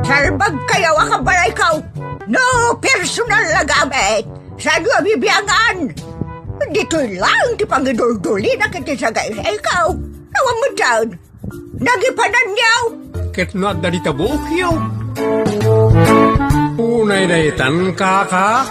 Salbag kayo akabalay kaw. No personal na gamit. Sa nyo bibiyangan. Dito'y lang ti pangidul-duli na kitisagay sa ikaw. Nawang mo dyan. Nagipanan niyaw. Ket no at dalita bukyaw. Unay daytan kaka.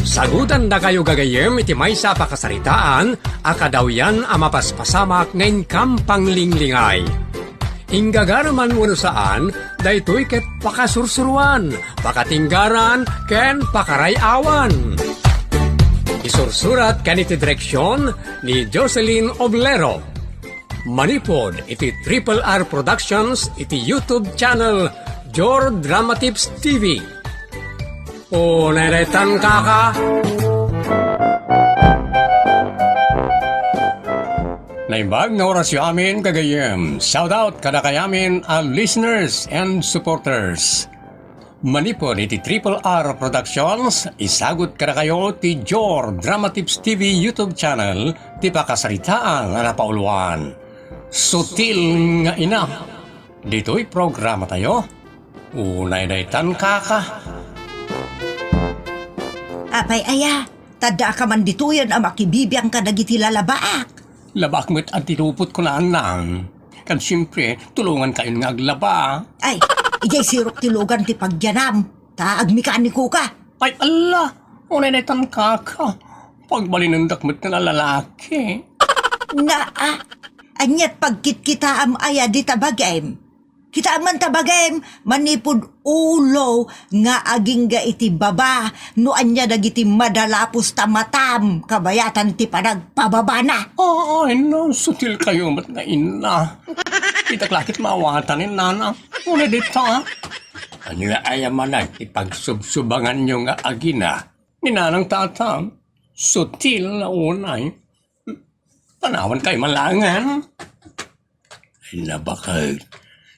Sagutan na kayo gagayem iti may sa pakasaritaan, akadaw yan amapaspasamak ngayon kampang linglingay. Inggagaraman mo saan, daytoy ket pakasursuruan, pakatinggaran, ken pakarayawan. Isursurat kaniti direksyon ni Jocelyn Oblero. Manipod iti Triple R Productions iti YouTube channel Jor Dramatips TV. O neretan kaka. Naimbag na orasyo amin kagayem. Shout out kada kayamin ang listeners and supporters. Manipod iti Triple R Productions, isagot kada kayo ti Jor Dramatips TV YouTube channel ti pakasaritaan na napauluan. Sutil nga ina. Dito'y programa tayo. Unay daytan kaka. Apay aya, tada ka man dituyan ang makibibiyang ka dagiti lalabaak. Labak mo't at tinupot ko na anang. Kan siyempre, tulungan kayo nga aglaba. Ay, ijay sirok tilugan ti pagyanam. Taag mekaniko ka. Ay, ala! Unay daytan kaka. Pagbalinundak mo't na lalaki. Naa, anyat pagkit-kita am aya di tabagem. Kita man tabagem, manipod ulo nga aging ga iti baba, no anya dagiti madalapos tamatam, kabayatan ti panagpababa na. Ay, no, sutil kayo mat na ina. Itaklakit mawatan ni nana. Unay dito ha. Ano nga ayaman na, ipagsubsubangan nyo nga agina. Ninanang tatang, sutil na unay. Panawan kayo malangan. Ay, nabakay.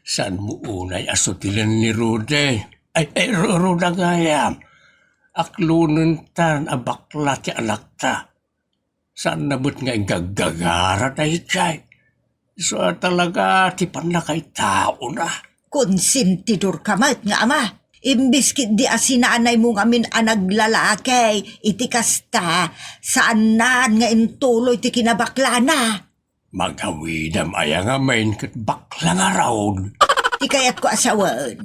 Saan mo unay asutilan ni Rude? Ay, Ruda gaya. Aklunan tan, abakla ti anak ta. Saan nabot nga gagagara na itay? So talaga, ti panakay tao na. Konsentidor ka mat nga ama. Imbis kit di asinanay mo ngamin anaglalaki, iti kasta, saan naan nga intuloy ti kinabakla na. Maghawidam aya nga main kat bakla nga raw. Di kaya't ko asawan.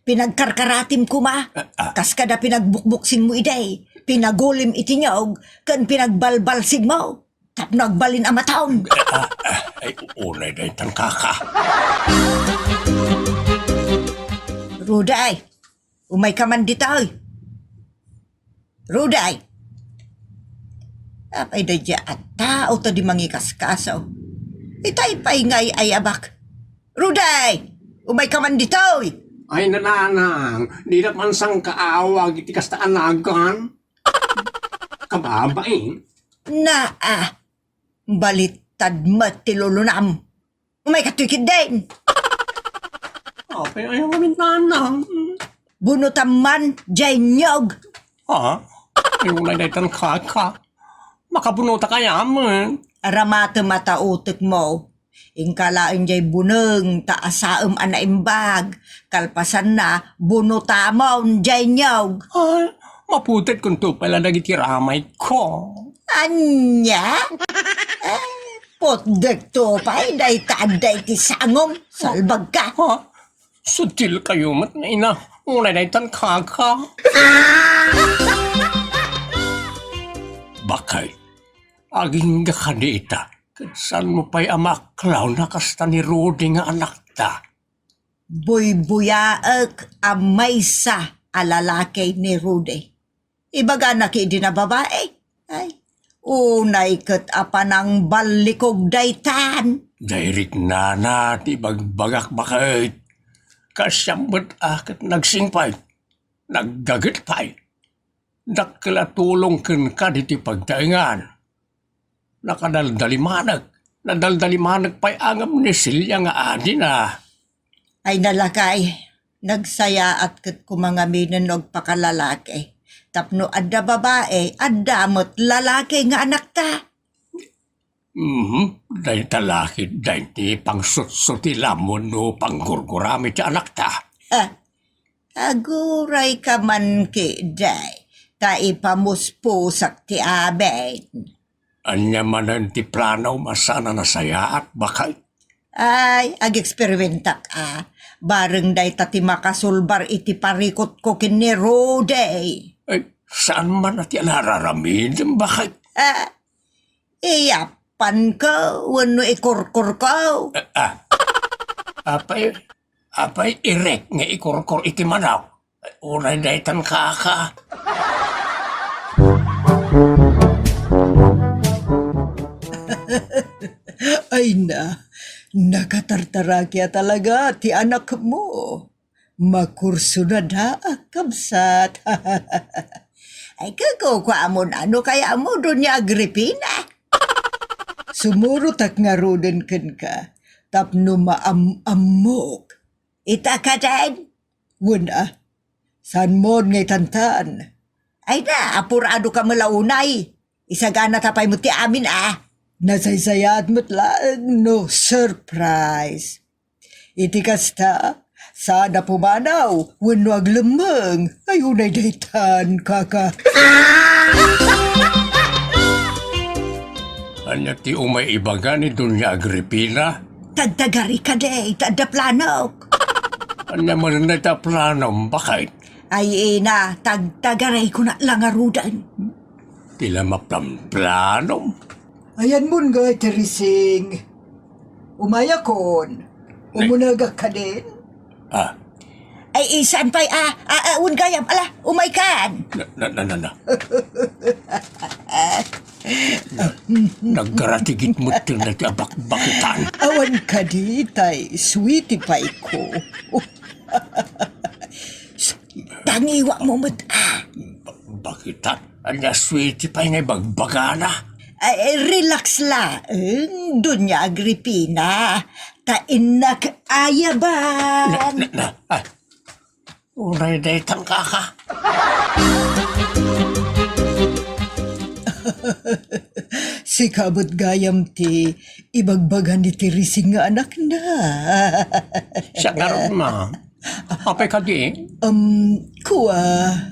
Pinagkarkaratim ko ma, kas kada pinagbukbuksing mo iday, pinagulim itinyog, kan pinagbalbalsig mo, tap nagbalin ang mataon. Ay, unay day tan kaka. Ruday, umay ka man ditoy. Ruday. Apay da dya at tao to di mangikaskasaw. Itay pa'y ngay ay abak. Ruday! Umay ka man ditoy! Ay, nananang, di naman sang kaawag iti kastaanagan. Kababay. Balitad matilulunam. Umay katukid din. Okay, ayaw kami nanang. Bunutam man, jay nyog. Ha? Yung nagdaitan kaka. Makabunuta kaya man. Aramata matautik mo. Ingkalain jay buneng, taasaem anaimbag. Kalpasan na, bunuta mo, jay nyog. Ay, maputit kung to pala nagitiramay ko. Anya? Potdek to pa'y day taday ti sangom. Salbag ka. Ha? Sutil kayo mat na ina. Unay daitan kaka. Bakay. Aging gakadita, saan mo pa'y amaklaw na kasta ni Rudy nga anak ta? Buy-buyaak amay sa alalakay ni Rudy. Ibaga na ki di na babae. Ay, unay kat apa ng balikog daytan. Dairik na ti bagbagak bakit. Kasyambot akat nagsingpay, naggagit pa'y. Naklatulong ken ka diti pagtaingan. Nadaldalimanag pa'y angam ni Silya nga adi na. Ay nalakay, nagsaya at kat kumangaminan og pakalalaki. Tapno adda babae, adda mo't lalaki nga anak ta. Dahil talakid dahil ti pangsutsuti lamon no panggurgurami ti anak ta. Aguray ka man day, ta ipamuspusak ti abed. Anya manan ti planaw masana na saya at bakay. Ay, ag-eksperimentak bareng day tati makasulbar iti parikot ko kini Rode. Ay, saan man at yan nararamin bakay? Iyapan ko, wano ikurkur ko. Apay irek nga ikorkor iti manaw. Unay daytan kaka. Ay nakatartara kya talaga ti anak mo. Makurso na da, kabsat. Ay kagukwa mo na, ano kaya mo doon niya Agripina? Sumurot ak nga roden ken ka, tapno maamok. Ita ka din? Wala, saan mo ngay tantan? Ay na, apurado ka malaunay. Isagana tapay mo ti amin Nasaysayat mo't lang, no surprise. Iti kasta, sana pumanaw, wano aglamang, ayunay daytan, kaka. Anya ti umay ibaga ni Dunya Agripina? Tagtagari ka day, tagdaplanok. Anya man na ta planong bakay? Ay tagtagaray ko na lang arudan. Tila maplanong. Ayan mo nga, Teresing. Umayakon. Umunagak ka din. Ay, isan pa'y, ungayam, umay kan. Nagkaratigit mo til na bakitan. Awan ka di, tay, sweetie pa'y ko. Tangiwa mo mo't, Bakitan? Anya sweetie pa'y ngay bagbagana. Ay, relax la. Dunya Agripina. Tainak ayaban. Unay daytan kaka. Si kabot gayam ti ibagbagan ni Teresing nga anak na. Siya nga rin, ma. Apay ka di? Kuwa,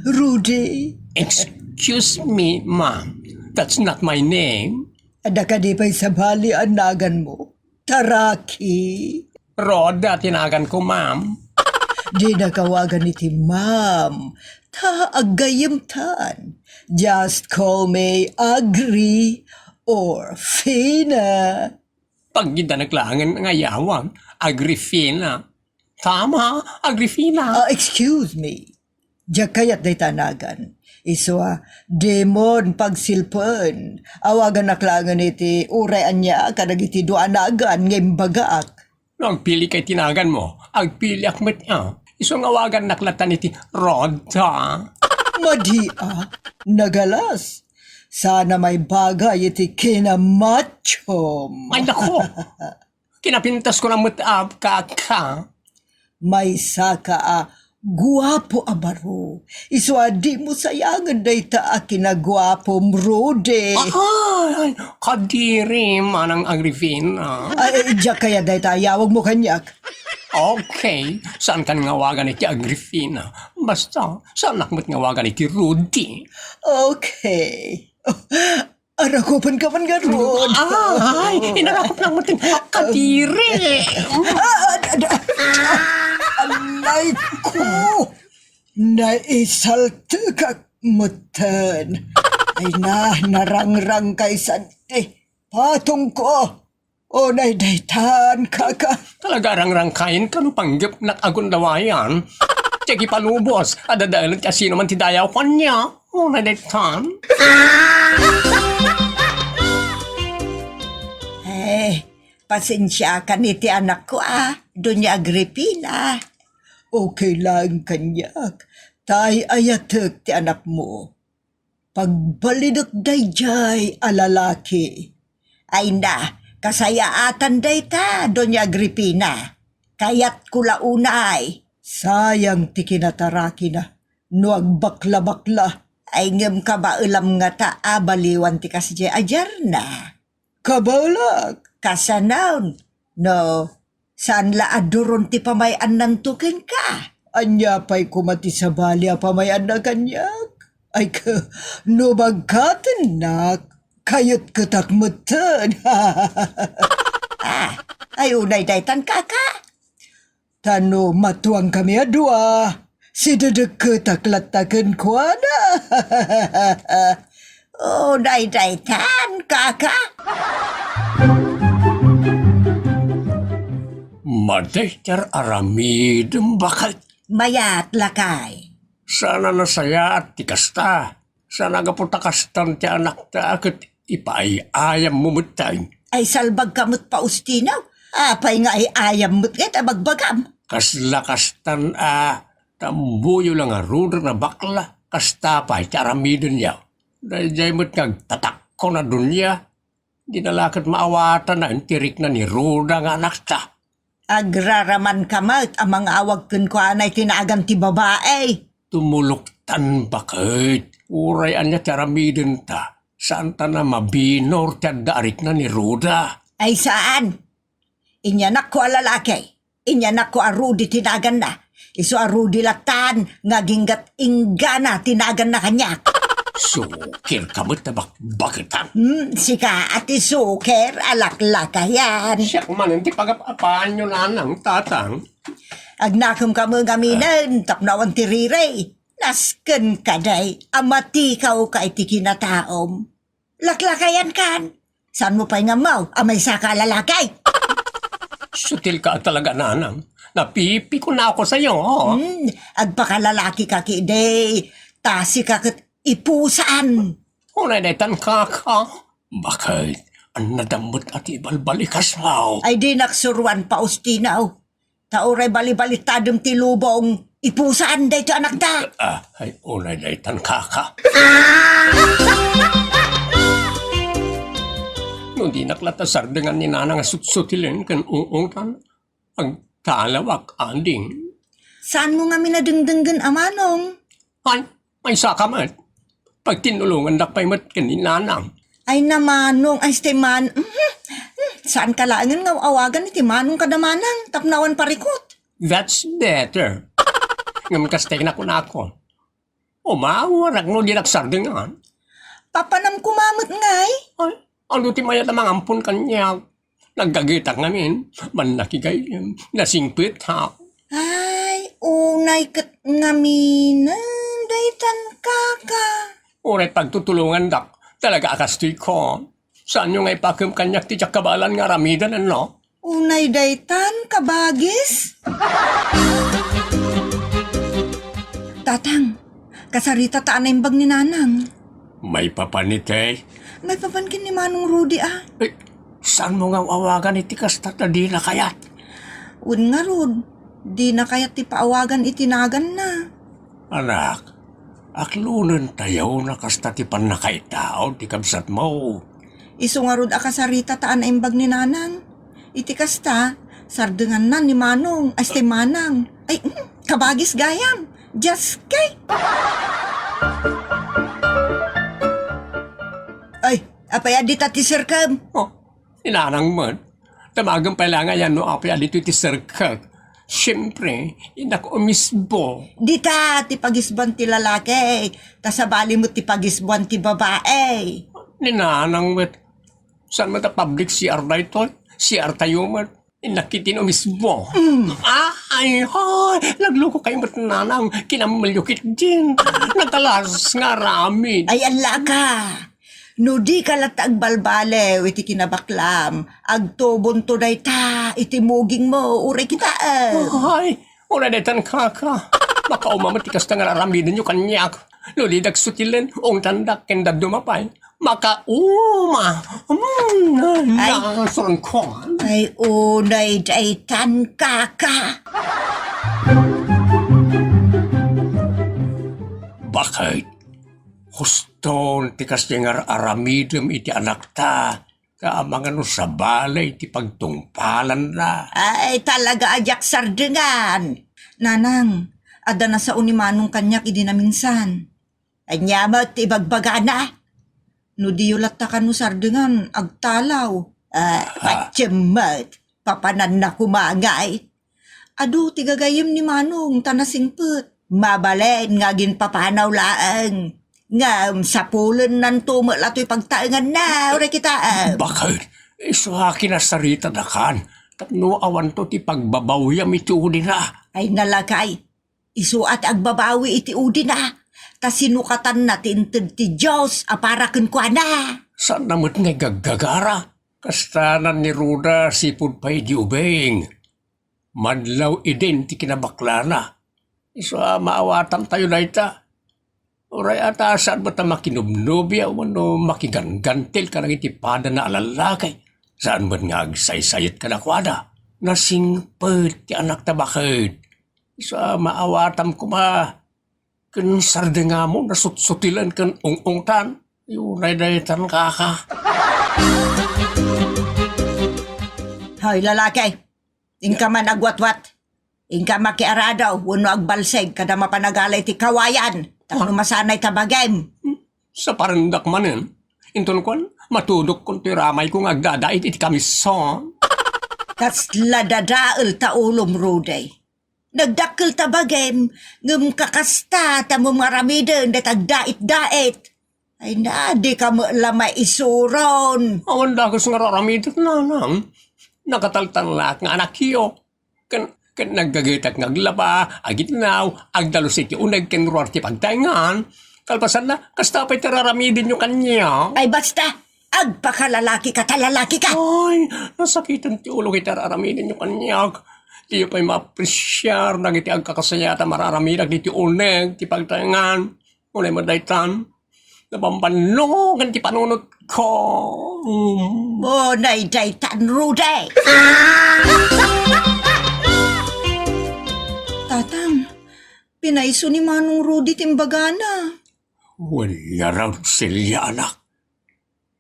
Rudy. Excuse me, ma'am. That's not my name. Ada ka di pa'y sabali anagan mo. Taraki. Roda, tinagan ko, ma'am. Di nakawagan iti ma'am. Taagayam tan. Just call me Agri or Fina. Pag ganda naglangan ng ayawang, Agrifina. Tama, Agrifina. Excuse me. Diya kaya't day tanagan. Iswa, demon pagsilpon. Awagan naklangan iti urayan niya kadag iti duanagan ngayong bagaak. Nagpili kay tinagan mo, agpili akmet niya. Isang awagan naklatan iti Roda. Madia, nagalas. Sana may bagay iti kinamachom. Ay nako, kinapintas ko ng mutab kaka. May saka guwapo abaro. Iswa di mo sayangan day ta kinagwapom Rode. Ay, kadiri manang Agrifina. Ay, diya kaya day ta, yawag mo kanyak. Okay, saan kan ngawagan iti Agrifina? Basta, saan nakmat ngawagan iti Rudy? Okay. Arakopan ka man garon. Ay, inarakop lang matin kadiri. Alay ko! Naisalte ka mutan. Ay narangrang kay sante. Patong ko. O naidaytan kaka. Talaga rang-rangkain ka no panggap na agundawayan. Tsagi palubos, adadalan ka sino man tidayaw kanya. O nadaytan. Pasensya ka ni ti anak ko Dunya Agripina. Okay lang kanyak. Tay ayatek ti anak mo. Pagbalidot dayjay alalaki. Ay na, kasayaatan day ta, Dunya Agripina. Kayat kula unay. Sayang ti kinataraki na. No agbakla-bakla. Ay ngem ka ba ulam nga ta baliwan ti kasjay ajar na. Kabalak. Kasanaon. No, saan la aduron ti pamayan ng tukin ka? Anya pa'y kumati sa balya pamayan na kanyak. Ay ka, no magkatan nak, kayot katakmutan. Ay unay daytan kaka. Tano matuang kami adua, si dedeket taklatakan ko na. Unay daytan kaka. Madaytar aramidem bakit. Mayat lakay. Sana nasaya at tikasta. Sana gapunta kastan ti anak ta akit ipaayayam mumutay. Ay salbag kamot pa ustinaw. Apay nga ay ayam mo't nga tabagbagam. Kaslakastan tambuyo lang ruder na bakla. Kasta pa ti aramidem niya. Dahil jay mo't tatak ko na dunya. Di nalakit maawatan na tirik na ni Ruda nga anak ta. Agraraman kamot amang awag kun ko anay tinagan ti babae. Tumuluktan bakit? Urayan niya tiaramidin ta. Saan ta na mabinor tiadarik na ni Ruda? Ay saan? Inyanak ko alalaki. Inyanak ko arudi tinagan na. Iso arudi latan nga ginggat ingana tinagan na kanyak. Sukir kamot na bakitan. Sika ati suker alaklaka yan. Siyak man, hindi pag-apaan nyo na ng tatang. Agnakum ka mo gaminan tapnawan ti riray. Nasken kaday amati ka iti kinataom. Laklakayan kan. Saan mo pa'y ngamaw amay saka lalakay? Sutil ka talaga nanang. Napipi ko na ako sa'yo. Oh. Agpakalalaki ka kiday. Tasi ka kat ipusan. Unay daytan kaka. Bakit? Ang nadamot at ibalbalikas mo. Ay di naksuruan pa ustinaw. Tauray bali-balitadong tilubong. Ipusan day to anak da. Ay unay daytan kaka. No di naklatasar dengan ni nanang sutsutilin kan uungtan. Ang talawak anding. Saan mo nga minadengdenggan amanong? Ay, may sakamat. Pag tinulungan dakpay mat kan ni nanang. Ay namanong, ay steman. Saan ka laangan nga awagan iti manong kadamanang, tapnawan parikot. That's better. Ngayon kastay na ko na ako. Umawarag no di nagsardingan. Papanam kumamot ngay. Ay, ano ti mayat ang mga ampun kanya. Naggagitak namin. Man nakigay, nasingpit ha. Ay, unay kat ngaminan, daytan kaka. Uray pagtutulungan dak, talaga akastoy ko. Saan nyo nga ipakim kanyak ti kabalan nga ramidan ano? Unay daytan kabagis. Tatang, kasarita taan na imbag ni nanang. May papanitay. May papankin ni Manong Rudy ah. Eh, saan mo nga awagan iti kastata di na kayat? Un nga Rud, di na kaya ti paawagan itinagan na. Anak, aklunan tayo na kastati pan na kay tao ti kabsat mo. Iso nga Rud akasarita taan na imbag ni nanang. Iti kasta, sardengan na ni Manong, ay Manang. Ay, kabagis gayam. Just kay. Ay, apay adita ti sirkam. Oh, inanang mo. Tamagang pala nga yan no apay dito ti serkag. Siyempre, inak umisbo. Dita, ti pagisban ti lalaki. Tasabali mo ti pagisban ti babae. Ninanang mo. Saan mo ta public CR na ito? CR tayo mo. Inakitin umisbo. Ay, nagloko kayo ba't nanang kinamalyukit din. Natalas nga ramin. Ay, ala ka. No di ka latag balbalew iti kinabaklam. Agtubon to day ta, iti muging mo, uray kita. Ay, una detan kaka. Baka umamatikas na nga raramidin nyo kanyak. Lulidag sutilen, ong tandak kenda dumapay. Makauma. Ay. Nasurangkon. Ay, unay daytan kaka. Bakit? Huston, tikas nga aramidem iti anak ta. Kaamang ano sa balay, iti pagtungpalan na. Ay, talaga ajak sardengan. Nanang, ada na sa unimanong kanyak idi na minsan. Ay, nyamat ibagbaga na. No diyulat ta kanusar dengan agtalaw. Patyamat, papanan na kumangay. Adu, tigagayim ni Manong, tanasingput. Mabalen nga ginpapanaw laang. Nga sapulan nanto lato'y pagtaangan na, ore kita. Bakit? Iso akin na sarita na kan. Tapno awan to ti pagbabawya iti udi na. Ay nalakay, isuat agbabawi iti udi na. Ta sinukatan natin ti Diyos, aparakan kwa na. Saan namat nga gaggagara? Kastanan ni Ruda sipod pa'y di ubeng. Madlaw idin ti kinabakla na. Iso maawatan tayo na ita. Oray ata saan ba ta makinubnubya o ano makiganggantil ka ng itipada na alalakay? Saan ba nga agsaysayit ka na kwada? Nasingpet ti anak ta bakit? Iso maawatam ko ma. Kan sarde nga mo nasutsutilan kan ung-ungtan. Yunay dahitan kaka. Hoy lalaki, ingka man agwatwat. Ingka makiaradaw, wano agbalseg, kada mapanagalay ti kawayan. Tapos masanay tabagem. Sa parandak manin, inton kon, matudok kon ti ramay kong agdadait iti kamison. Tas ladadaal ta ulom ruday. Nagdakkel tabagem, ngem kakasta ta maramiden dat agdait-dait. Ay na, di ka mo lamay isuron. Awan dagos nga raramidot na lang. Nakataltanlak nga anak iyo. Kan naggagitak ngaglaba, agitnaw, agdalos iti unag ken ruar ti pagtaingan. Kalpasan na, kastapay tiraramidin nyo kanya. Ay basta, agpakalalaki ka, talalaki ka. Ay, nasakitan ti ulo kay tiraramidin nyo kanya. Tiyo pa'y maapresyar, nagiti agkakasayata mararamidag ti unag, ti pagtaingan. Unay madaytan. Napampanungan ti panunot ko. Bonay daytan ruday. Tatang, pinaiso ni Manong Rudy timbagana. Wala raw silya anak.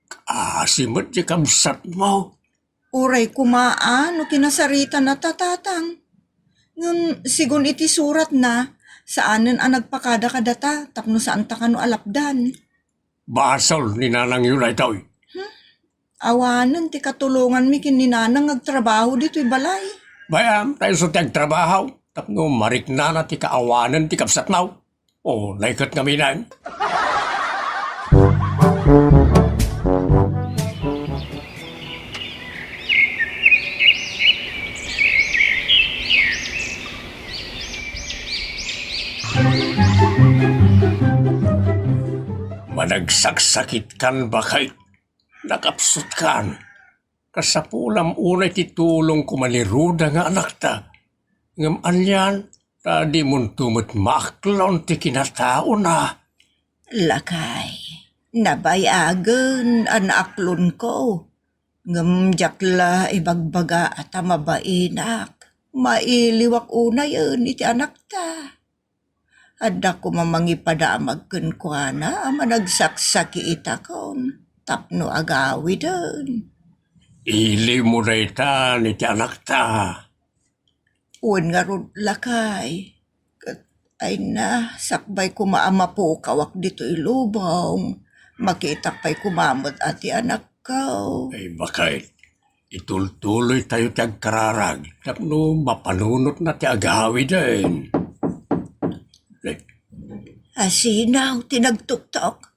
Kasimot di kamsat mo. Uray kumaan o kinasarita na tatatang. Ngam sigun iti surat na, saanen ang nagpakada kadata, tapno saan ta kano alapdan. Basol ni nanang yun ay tao. Awanan ti katulungan mi kin ni nanang agtrabaho dito'y balay. Bayam, tayo sa tagtrabaho. Tapno marik na ti kaawanan ti kapsat mo. O, laikat kami na. Managsaksakit kan bakay. Nakapsot kan. Kasapulam unay titulong kumaliruda nga anak ta. Ngam alyan, tadi mun tumut maklon ti kinatao na. Lakay, nabayagan an aklon ko. Ngam jakla ibagbaga at mabainak. Mailiwak una yun iti anak ta. Adda ko mamangipadamag kun kwa na managsaksaki itakon. Tapno agawi dun. Ili mo na itan iti anak ta. Uwan nga ron lakay. Ay na, sakbay kumaama po kawak dito ilubong. Makita pa'y kumamot ati anak ko. Ay bakit? Itultuloy tayo ti agkararag. Tapno mapanunot na ti agawi din. Asinaw, tinagtuktok.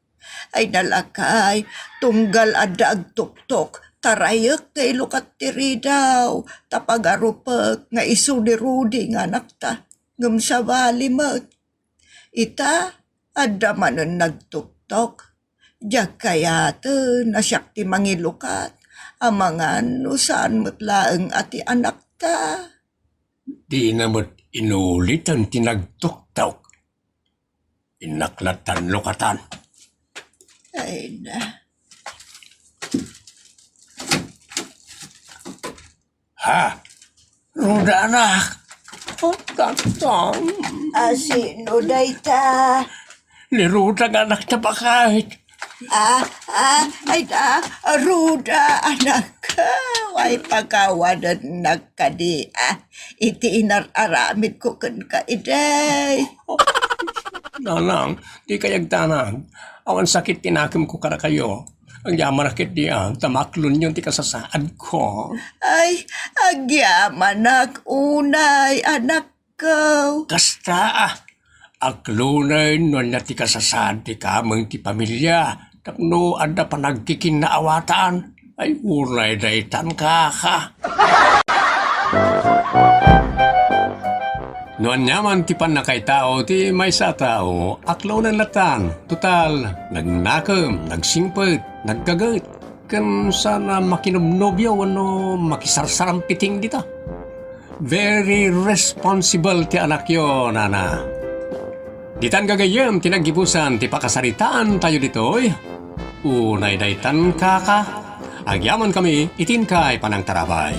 Ay nalakay, tunggal adda agtuktok. Tarayek kay lukat tiri daw. Tapagarupag nga iso ni Rudy nga anak ta. Ngam sa bali mat. Ita, adda manon nagtuktok. Diyak kayate na siyak ti mangilukat. Amangan no saan matlaeng ati anak ta. Di namat inulit ang tinagtuktok. Inaklatan lukatan. Ay na. Ha? Ruda anak. Oh, tatang. Sino day ta? Ni Ruda nga anak na bakit? Ruda, anak ka. Ay pagkawanan nagkadi. Iti inararamid ko kan ka iday. Nanang, di kayag tanang. Awan sakit tinakim ko kada kayo. Ang yaman nakit diyan, tamaklon yun ti kasasaad ko. Ay, agyaman nak unay, anak ko. Kasta, aklunay no na ti kasasaad ti kamang ti pamilya. Tapno ada pa nagkikinaawatan. Ay, unay daytan ka. Noan yaman ti panakay tao ti may sa tao, aklaw na latan. Total, nagnakam, nagsingpet, nagkagat. Kan sana makinubnobyo ano makisarsarang piting dito. Very responsible ti anak yo, nana. Ditan gagayam, tinagibusan, ti pakasaritaan tayo ditoy. Unay daytan kaka. Agyaman kami, itin kay panang tarabay.